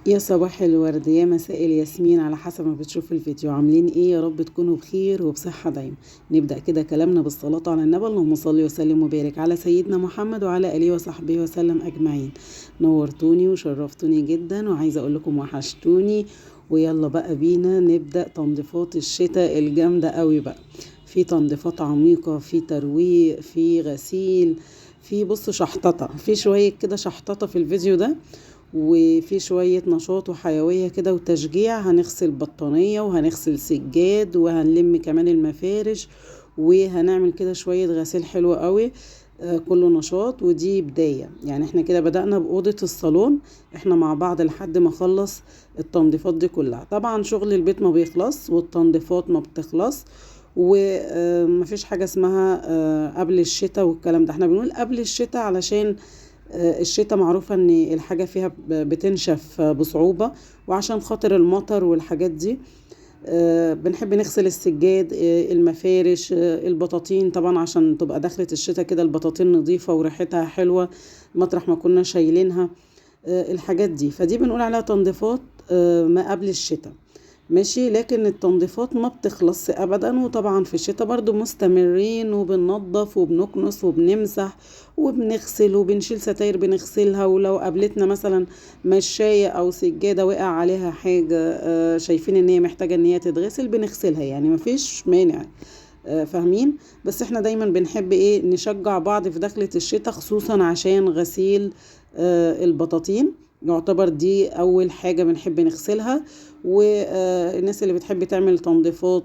يا صباح الورد يا مساء الياسمين، على حسب ما بتشوف الفيديو. عاملين ايه؟ يا رب تكونوا بخير وبصحة دايما. نبدأ كده كلامنا بالصلاة على النبي. اللهم صل وسلم وبارك على سيدنا محمد وعلى آله وصحبه وسلم أجمعين. نورتوني وشرفتوني جدا، وعايزة أقول لكم وحشتوني. ويلا بقى بينا نبدأ تنظيفات الشتاء الجامدة قوي بقى. في تنظيفات عميقة، في ترويق، في غسيل، في بص شحططة، في شوية كده شحططة في الفيديو ده، وفي شوية نشاط وحيوية كده وتشجيع. هنغسل بطانية وهنغسل سجاد وهنلم كمان المفارش، وهنعمل كده شوية غسيل حلو قوي. كله نشاط، ودي بداية. يعني احنا كده بدأنا بأوضة الصالون، احنا مع بعض لحد ما نخلص التنظيفات دي كلها. طبعا شغل البيت ما بيخلص والتنظيفات ما بتخلص، ومفيش حاجة اسمها قبل الشتاء والكلام ده. احنا بنقول قبل الشتاء علشان الشتاء معروفة ان الحاجة فيها بتنشف بصعوبة، وعشان خاطر المطر والحاجات دي. بنحب نغسل السجاد، المفارش، البطاطين طبعا عشان تبقى دخلة الشتاء كده البطاطين نظيفة وريحتها حلوة مطرح ما كنا شايلينها. الحاجات دي فدي بنقول عليها تنظيفات ما قبل الشتاء. ماشي، لكن التنظيفات ما بتخلص ابدا، وطبعا في الشتاء برضو مستمرين وبننظف وبنكنس وبنمسح وبنغسل وبنشيل ستاير بنغسلها. ولو قابلتنا مثلا مشاية او سجادة وقع عليها حاجة شايفين ان هي محتاجة ان هي تتغسل بنغسلها، يعني مفيش مانع. فاهمين؟ بس احنا دايما بنحب ايه نشجع بعض في دخلة الشتاء، خصوصا عشان غسيل البطاطين. يعتبر دي اول حاجة بنحب نغسلها. والناس اللي بتحب تعمل تنظيفات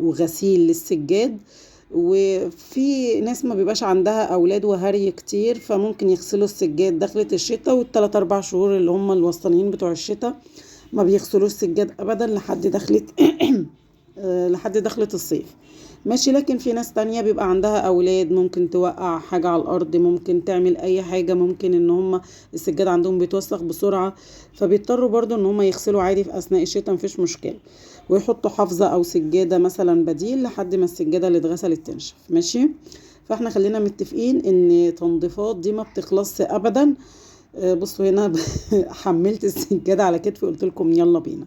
وغسيل للسجاد. وفي ناس ما بيبقاش عندها اولاد وهري كتير، فممكن يغسلوا السجاد دخلة الشتاء، والثلاث 4 شهور اللي هم الوسطانيين بتوع الشتاء ما بيغسلوا السجاد ابدا لحد دخلة لحد دخلة الصيف. ماشي، لكن في ناس تانية بيبقى عندها اولاد، ممكن توقع حاجة على الارض، ممكن تعمل اي حاجة، ممكن ان هم السجاد عندهم بيتوسخ بسرعة، فبيضطروا برضو ان هم يغسلوا عادي في اثناء الشتاء، مفيش مشكلة. ويحطوا حافظة او سجادة مثلا بديل لحد ما السجادة اللي اتغسلت تنشف. ماشي، فاحنا خلينا متفقين ان تنظيفات دي ما بتخلصش ابدا. بصوا هنا حملت السجادة على كتفي وقلت لكم يلا بينا.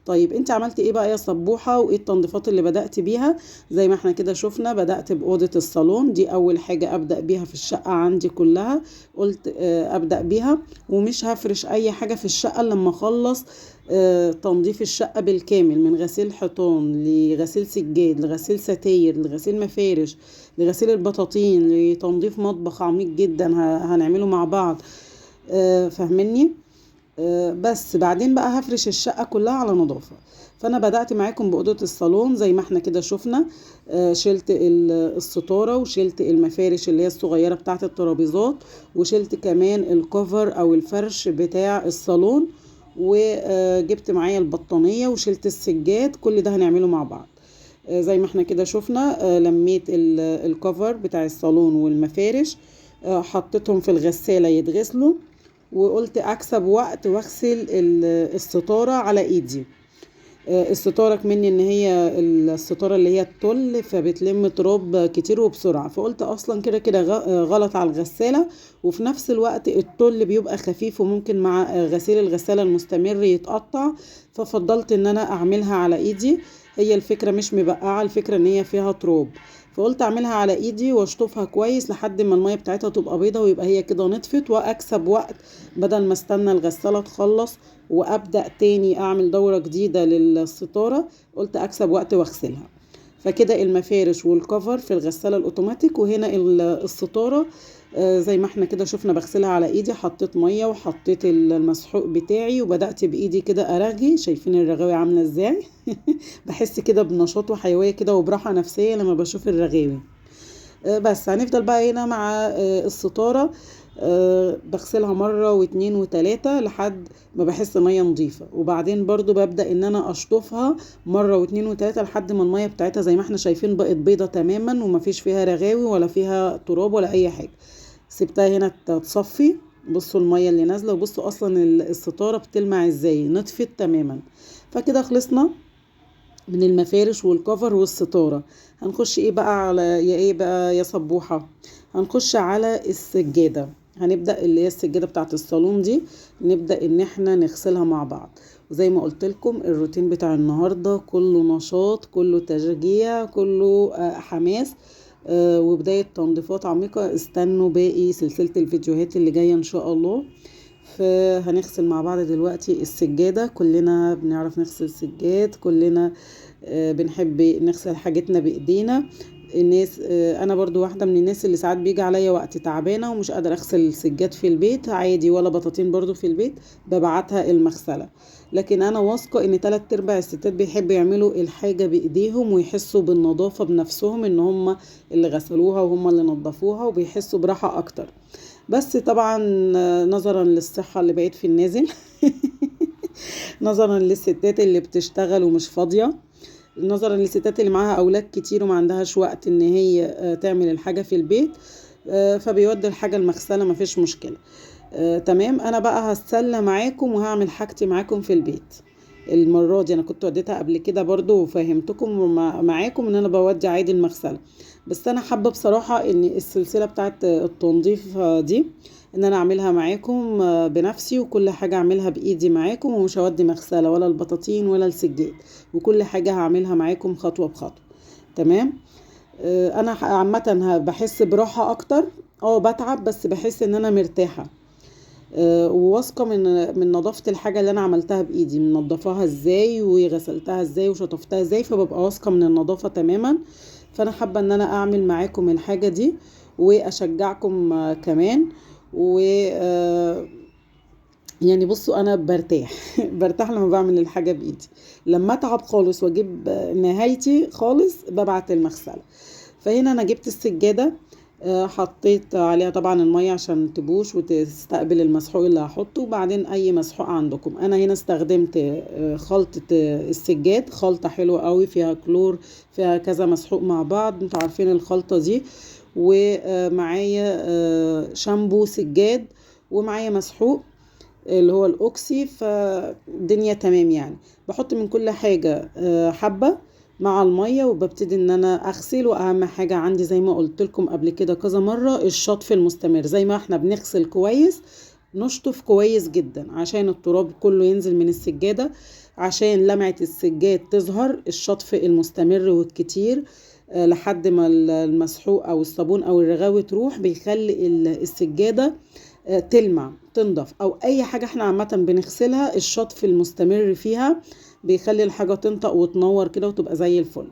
طيب انت عملتي ايه بقى يا صبوحة؟ وايه التنظيفات اللي بدأت بيها؟ زي ما احنا كده شفنا، بدأت بأوضة الصالون، دي اول حاجة ابدأ بيها في الشقة عندي كلها. قلت ابدأ بيها، ومش هفرش اي حاجة في الشقة لما اخلص تنظيف الشقة بالكامل، من غسيل حيطان لغسيل سجاد لغسيل ستاير لغسيل مفارش لغسيل البطاطين لتنظيف مطبخ عميق جدا هنعمله مع بعض. فاهمني؟ بس بعدين بقى هفرش الشقة كلها على نظافة. فانا بدأت معاكم بأوضة الصالون زي ما احنا كده شفنا. شلت الستارة، وشلت المفارش اللي هي الصغيرة بتاعت الترابيزات، وشلت كمان الكفر او الفرش بتاع الصالون، وجبت معايا البطانية وشلت السجاد. كل ده هنعمله مع بعض. زي ما احنا كده شفنا، لميت الكفر بتاع الصالون والمفارش، حطيتهم في الغسالة يتغسلوا، وقلت اكسب وقت واغسل الستارة على ايدي. الستارة كمني ان هي الستارة اللي هي التل، فبتلم تراب كتير وبسرعة، فقلت اصلا كده كده غلط على الغسالة، وفي نفس الوقت التل بيبقى خفيف وممكن مع غسيل الغسالة المستمر يتقطع، ففضلت ان انا اعملها على ايدي. هي الفكرة مش مبقعة، الفكرة ان هي فيها تراب، فقلت اعملها على ايدي واشطفها كويس لحد ما المية بتاعتها تبقى بيضة، ويبقى هي كده نطفت، واكسب وقت بدل ما استنى الغسالة تخلص وابدأ تاني اعمل دورة جديدة للستارة. قلت اكسب وقت واغسلها. فكده المفارش والكفر في الغسالة الاوتوماتيك، وهنا الستارة زي ما احنا كده شفنا بغسلها على ايدي. حطيت مية وحطيت المسحوق بتاعي، وبدأت بايدي كده ارغي. شايفين الرغاوي عاملة ازاي؟ بحس كده بنشاط وحيوية كده وبراحة نفسية لما بشوف الرغاوي. بس هنفضل بقى هنا مع الستارة. بغسلها مرة واتنين وتلاتة لحد ما بحس المية نظيفة، وبعدين برضو ببدأ ان انا اشطفها مرة واتنين وتلاتة لحد ما المية بتاعتها زي ما احنا شايفين بقت بيضة تماما، ومفيش فيها رغاوي ولا فيها تراب ولا اي حاجة. سبتها هنا تصفي. بصوا المية اللي نازلة، وبصوا اصلا الستارة بتلمع ازاي، نطفت تماما. فكده خلصنا من المفارش والكفر والستارة. هنخش ايه بقى على ايه بقى يا صبوحة؟ هنخش على السجادة. هنبدأ اللي هي السجادة بتاعت الصالون دي، نبدأ ان احنا نغسلها مع بعض. وزي ما قلت لكم الروتين بتاع النهاردة كله نشاط، كله تشجيع، كله حماس، وبداية تنظيفات عميقة. استنوا باقي سلسلة الفيديوهات اللي جاية ان شاء الله. فهنغسل مع بعض دلوقتي السجادة. كلنا بنعرف نغسل سجاد، كلنا بنحب نغسل حاجتنا بايدينا. الناس انا برضو واحدة من الناس اللي ساعات بيجي عليا وقت تعبانة ومش قادرة اغسل سجاد في البيت عادي، ولا بطاطين برضو في البيت، ببعتها المغسلة. لكن انا واثقة ان 3/4 الستات بيحبوا يعملوا الحاجة بايديهم ويحسوا بالنظافة بنفسهم، ان هم اللي غسلوها وهم اللي نظفوها، وبيحسوا براحة اكتر. بس طبعا نظرا للصحة اللي بقت في النازل نظرا للستات اللي بتشتغل ومش فاضية، نظرا للستات اللي معاها اولاد كتير وما عندهاش وقت ان هي تعمل الحاجة في البيت، فبيودي الحاجة المغسلة، مفيش مشكلة. تمام. انا بقى هتسلى معاكم وهعمل حاجتي معاكم في البيت. المرة دي انا كنت وديتها قبل كده برضو وفهمتكم معاكم ان انا بودي عادي المغسلة. بس انا حابة بصراحة ان السلسلة بتاعت التنظيف دي ان انا اعملها معاكم بنفسي، وكل حاجة اعملها بايدي معاكم، ومش هودي مغسلة ولا البطاطين ولا السجاد، وكل حاجة هعملها معاكم خطوة بخطوة. تمام. انا عامة بحس براحة اكتر. بتعب بس بحس ان انا مرتاحة، وواثقة من نظافة الحاجة اللي انا عملتها بايدي، منضفاها ازاي وغسلتها ازاي وشطفتها ازاي، فببقى واثقة من النظافة تماما. فانا حابة ان انا اعمل معاكم الحاجة دي واشجعكم كمان. و يعني بصوا انا برتاح برتاح لما بعمل الحاجة بايدي. لما اتعب خالص واجيب نهايتي خالص ببعت المغسلة. فهنا انا جبت السجادة، حطيت عليها طبعا المية عشان تبوش وتستقبل المسحوق اللي هحطه، وبعدين اي مسحوق عندكم. انا هنا استخدمت خلطة السجاد، خلطة حلوة قوي فيها كلور، فيها كذا مسحوق مع بعض، انتوا عارفين الخلطة دي. ومعايا شامبو سجاد، ومعايا مسحوق اللي هو الاوكسي، فالدنيا تمام يعني. بحط من كل حاجة حبة مع المية، وببتدي ان انا اغسل. واهم حاجة عندي زي ما قلت لكم قبل كده كذا مرة، الشطف المستمر. زي ما احنا بنغسل كويس، نشطف كويس جدا عشان التراب كله ينزل من السجادة، عشان لمعة السجاد تظهر. الشطف المستمر والكتير لحد ما المسحوق او الصابون او الرغاوي تروح، بيخلي السجادة تلمع تنضف. او اي حاجة احنا عامة بنغسلها، الشطف المستمر فيها بيخلي الحاجة تنطق وتنور كده وتبقى زي الفل.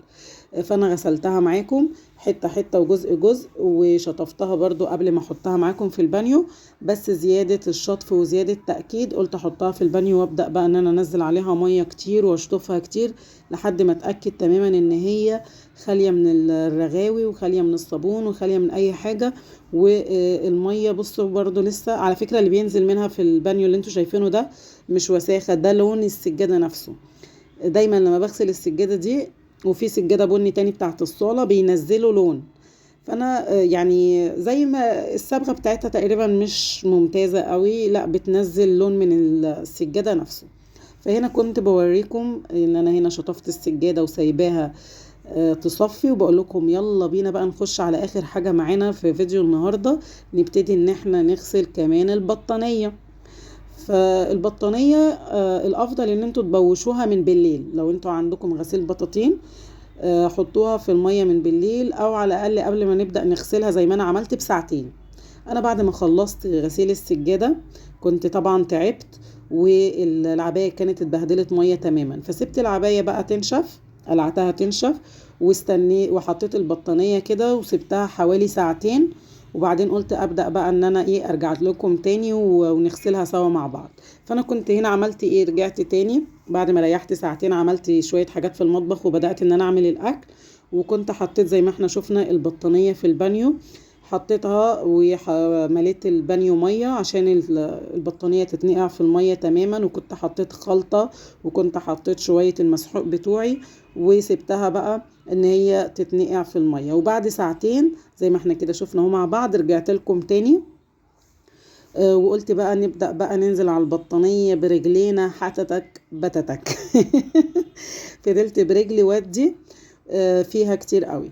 فانا غسلتها معاكم حتة حتة وجزء جزء، وشطفتها برضو قبل ما احطها معاكم في البانيو. بس زيادة الشطف وزيادة تأكيد قلت احطها في البانيو، وابدأ بقى ان انا انزل عليها مية كتير واشطفها كتير لحد ما اتأكد تماما ان هي خالية من الرغاوي وخالية من الصابون وخالية من اي حاجة. والمية بصوا برضو لسه على فكرة اللي بينزل منها في البانيو اللي انتوا شايفينه ده مش وساخة، ده لون السجادة نفسه. دايما لما بغسل السجادة دي، وفي سجادة بني تاني بتاعت الصالة، بينزلوا لون. فانا يعني زي ما الصبغة بتاعتها تقريبا مش ممتازة قوي، لا بتنزل لون من السجادة نفسه. فهنا كنت بوريكم ان انا هنا شطفت السجادة وسايباها تصفي، وبقول لكم يلا بينا بقى نخش على اخر حاجة معانا في فيديو النهاردة. نبتدي ان احنا نغسل كمان البطانية. فالبطانية الافضل ان انتوا تبوشوها من بالليل. لو انتوا عندكم غسيل بطاطين حطوها في المية من بالليل، او على الاقل قبل ما نبدأ نغسلها زي ما انا عملت بساعتين. انا بعد ما خلصت غسيل السجادة كنت طبعا تعبت، والعباية كانت اتبهدلت مية تماما، فسبت العباية بقى تنشف، قلعتها تنشف، واستني وحطيت البطانية كده وسبتها حوالي ساعتين. وبعدين قلت ابدأ بقى ان انا ارجع لكم تاني ونغسلها سوا مع بعض. فانا كنت هنا عملت رجعت تاني بعد ما ريحت ساعتين، عملت شوية حاجات في المطبخ وبدأت ان انا اعمل الاكل. وكنت حطيت زي ما احنا شفنا البطانية في البانيو، حطيتها ومليت البانيو مية عشان البطانية تتنقع في المية تماما. وكنت حطيت خلطة، وكنت حطيت شوية المسحوق بتوعي، وسبتها بقى ان هي تتنقع في المية. وبعد ساعتين زي ما احنا كده شفنا اهو مع بعض، رجعت لكم تاني وقلت بقى نبدأ بقى ننزل على البطانية برجلينا حتتك بتتك فضلت برجلي ودي فيها كتير قوي.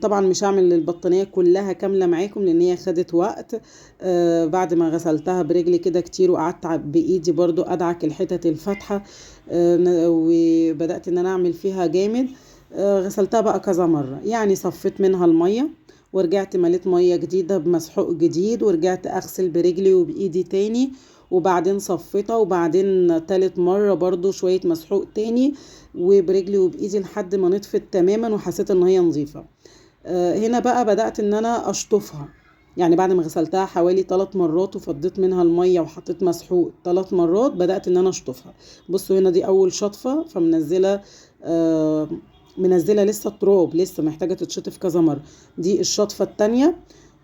طبعا مش هعمل البطانية كلها كاملة معاكم لان هي خدت وقت. بعد ما غسلتها برجلي كده كتير وقعدت بايدي برضو ادعك الحتت الفاتحة، وبدأت ان انا اعمل فيها جامد. غسلتها بقى كذا مرة، يعني صفيت منها المية ورجعت مليت مية جديدة بمسحوق جديد ورجعت اغسل برجلي وبايدي تاني، وبعدين صفيتها، وبعدين تالت مرة برضو شوية مسحوق تاني وبرجلي وبايدي لحد ما نطفت تماما وحسيت ان هي نظيفة. هنا بقى بدأت ان انا اشطفها، يعني بعد ما غسلتها حوالي 3 مرات وفضيت منها المية وحطيت مسحوق 3 مرات بدأت ان انا اشطفها. بصوا هنا دي اول شطفة، فمنزلة منزلة لسه التراب، لسه محتاجة تتشطف كذا مرة. دي الشطفة التانية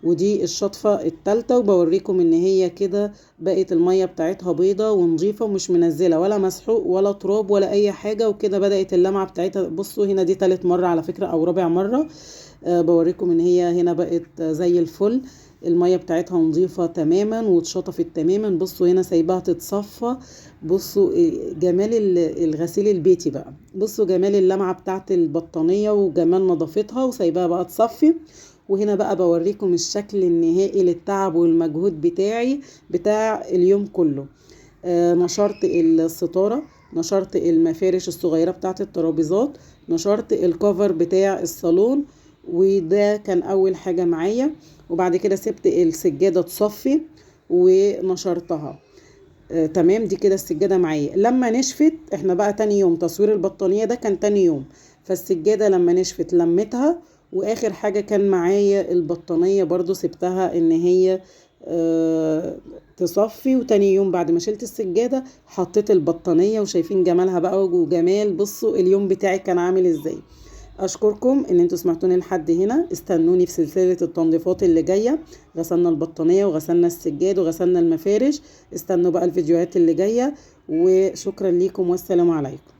ودي الشطفة التالتة، وبوريكم ان هي كده بقت المية بتاعتها بيضة ونظيفة ومش منزلة ولا مسحوق ولا تراب ولا اي حاجة، وكده بدأت اللمعة بتاعتها. بصوا هنا دي تالت مرة على فكرة او رابع مرة. بوريكم ان هي هنا بقت زي الفل، المية بتاعتها نظيفة تماما واتشطفت تماما. بصوا هنا سايباها تتصفى. بصوا جمال الغسيل البيتي بقى، بصوا جمال اللمعة بتاعت البطانية وجمال نظافتها، وسايباها بقى تصفي. وهنا بقى بوريكم الشكل النهائي للتعب والمجهود بتاعي بتاع اليوم كله. نشرت الستارة، نشرت المفارش الصغيرة بتاعت الترابيزات، نشرت الكفر بتاع الصالون، وده كان اول حاجة معايا. وبعد كده سبت السجادة تصفي ونشرتها. تمام، دي كده السجادة معايا. لما نشفت، احنا بقى تاني يوم تصوير البطانية ده كان تاني يوم، فالسجادة لما نشفت لمتها. واخر حاجة كان معايا البطانية برضو سبتها ان هي تصفي، وتاني يوم بعد ما شلت السجادة حطيت البطانية، وشايفين جمالها بقى وجمال. بصوا اليوم بتاعي كان عامل ازاي. اشكركم ان انتوا سمعتوني لحد هنا. استنوني في سلسلة التنظيفات اللي جاية. غسلنا البطانية وغسلنا السجاد وغسلنا المفارش، استنوا بقى الفيديوهات اللي جاية، وشكرا ليكم والسلام عليكم.